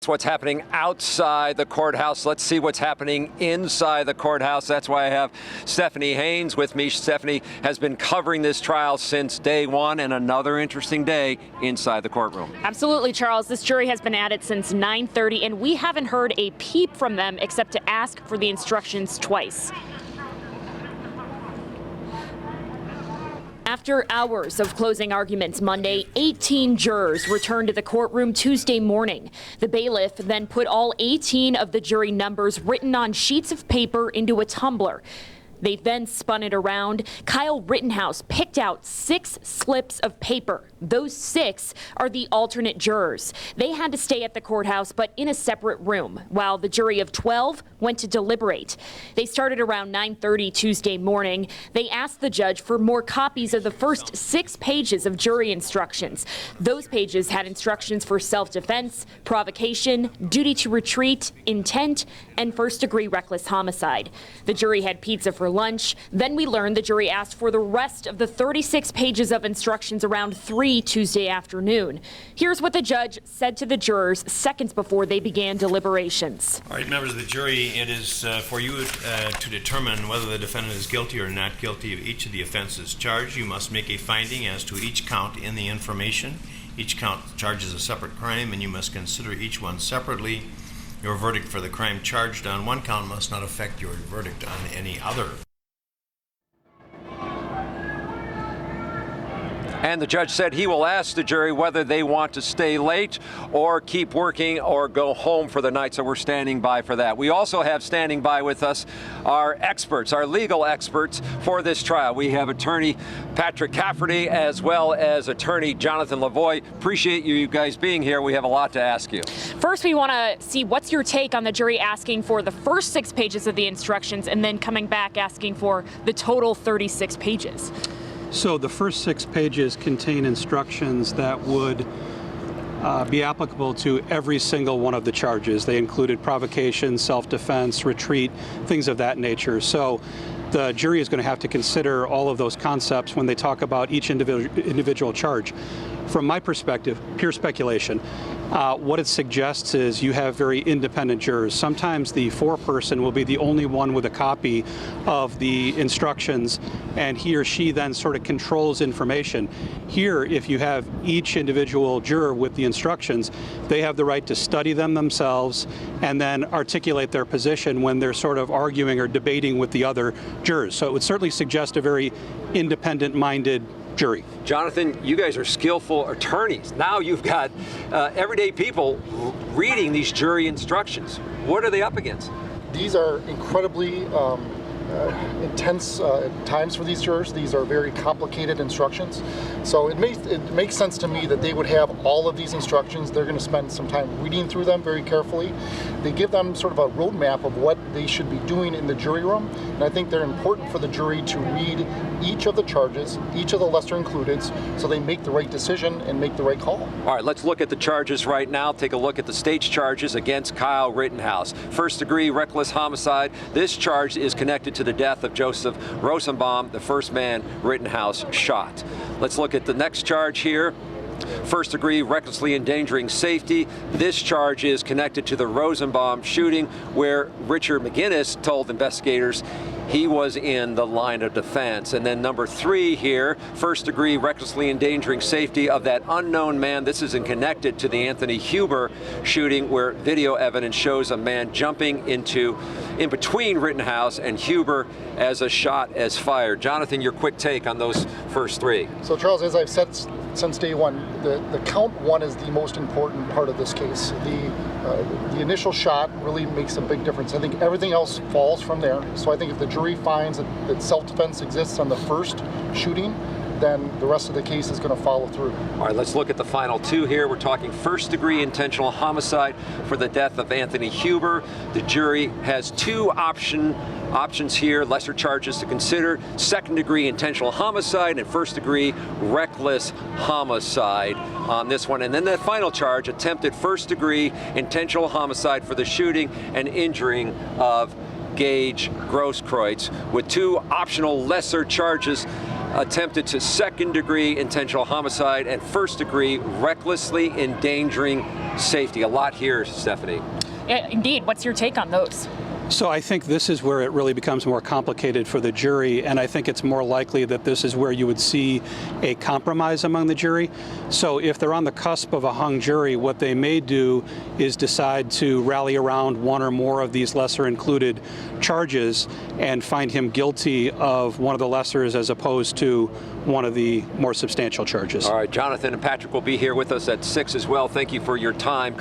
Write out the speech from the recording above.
what's happening outside the courthouse. Let's see what's happening inside the courthouse. That's why I have Stephanie Haynes with me. Stephanie has been covering this trial since day one, and another interesting day inside the courtroom. Absolutely, Charles. This jury has been at it since 9:30, and we haven't heard a peep from them except to ask for the instructions twice. After hours of closing arguments Monday, 18 jurors returned to the courtroom Tuesday morning. The bailiff then put all 18 of the jury numbers written on sheets of paper into a tumbler. They then spun it around. Kyle Rittenhouse picked out 6 slips of paper. Those 6 are the alternate jurors. They had to stay at the courthouse, but in a separate room, while the jury of 12 went to deliberate. They started around 9:30 Tuesday morning. They asked the judge for more copies of the first 6 pages of jury instructions. Those pages had instructions for self-defense, provocation, duty to retreat, intent, and first-degree reckless homicide. The jury had pizza for lunch. Then we learned the jury asked for the rest of the 36 pages of instructions around 3 Tuesday afternoon. Here's what the judge said to the jurors seconds before they began deliberations. All right, members of the jury, it is for you to determine whether the defendant is guilty or not guilty of each of the offenses charged. You must make a finding as to each count in the information. Each count charges a separate crime, and you must consider each one separately. Your verdict for the crime charged on one count must not affect your verdict on any other. And the judge said he will ask the jury whether they want to stay late or keep working or go home for the night, so we're standing by for that. We also have standing by with us our experts, our legal experts for this trial. We have attorney Patrick Cafferty as well as attorney Jonathan Lavoie. Appreciate you guys being here. We have a lot to ask you. First, we want to see what's your take on the jury asking for the first 6 pages of the instructions and then coming back asking for the total 36 pages. So the first 6 pages contain instructions that would be applicable to every single one of the charges. They included provocation, self-defense, retreat, things of that nature. So the jury is going to have to consider all of those concepts when they talk about each individual charge. From my perspective, pure speculation, what it suggests is you have very independent jurors. Sometimes the foreperson will be the only one with a copy of the instructions, and he or she then sort of controls information. Here, if you have each individual juror with the instructions, they have the right to study them themselves and then articulate their position when they're sort of arguing or debating with the other jurors. So it would certainly suggest a very independent-minded jury. Jonathan, you guys are skillful attorneys. Now you've got everyday people reading these jury instructions. What are they up against? These are incredibly intense times for these jurors. These are very complicated instructions. So it makes sense to me that they would have all of these instructions. They're going to spend some time reading through them very carefully. They give them sort of a roadmap of what they should be doing in the jury room. And I think they're important for the jury to read each of the charges, each of the lesser includeds, so they make the right decision and make the right call. All right, let's look at the charges right now. Take a look at the state's charges against Kyle Rittenhouse. First-degree reckless homicide. This charge is connected to the death of Joseph Rosenbaum, the first man Rittenhouse shot. Let's look at the next charge here. First-degree recklessly endangering safety. This charge is connected to the Rosenbaum shooting, where Richard McGinnis told investigators he was in the line of defense. And then number 3 here, first-degree recklessly endangering safety of that unknown man. This isn't connected to the Anthony Huber shooting, where video evidence shows a man jumping in between Rittenhouse and Huber as a shot is fired. Jonathan, your quick take on those first 3. So Charles, as I've said since day one, the count 1 is the most important part of this case. The initial shot really makes a big difference. I think everything else falls from there. So I think if the jury finds that self-defense exists on the first shooting, then the rest of the case is going to follow through. All right, let's look at the final 2 here. We're talking first-degree intentional homicide for the death of Anthony Huber. The jury has 2 options here, lesser charges to consider: second-degree intentional homicide and first-degree reckless homicide on this one. And then the final charge, attempted first-degree intentional homicide for the shooting and injuring of Gage Grosskreutz, with 2 optional lesser charges attempted to second-degree intentional homicide, and first-degree recklessly endangering safety. A lot here, Stephanie. Yeah, indeed. What's your take on those? So I think this is where it really becomes more complicated for the jury, and I think it's more likely that this is where you would see a compromise among the jury. So if they're on the cusp of a hung jury, what they may do is decide to rally around one or more of these lesser included charges and find him guilty of one of the lessers as opposed to one of the more substantial charges. All right, Jonathan and Patrick will be here with us at 6 as well. Thank you for your time.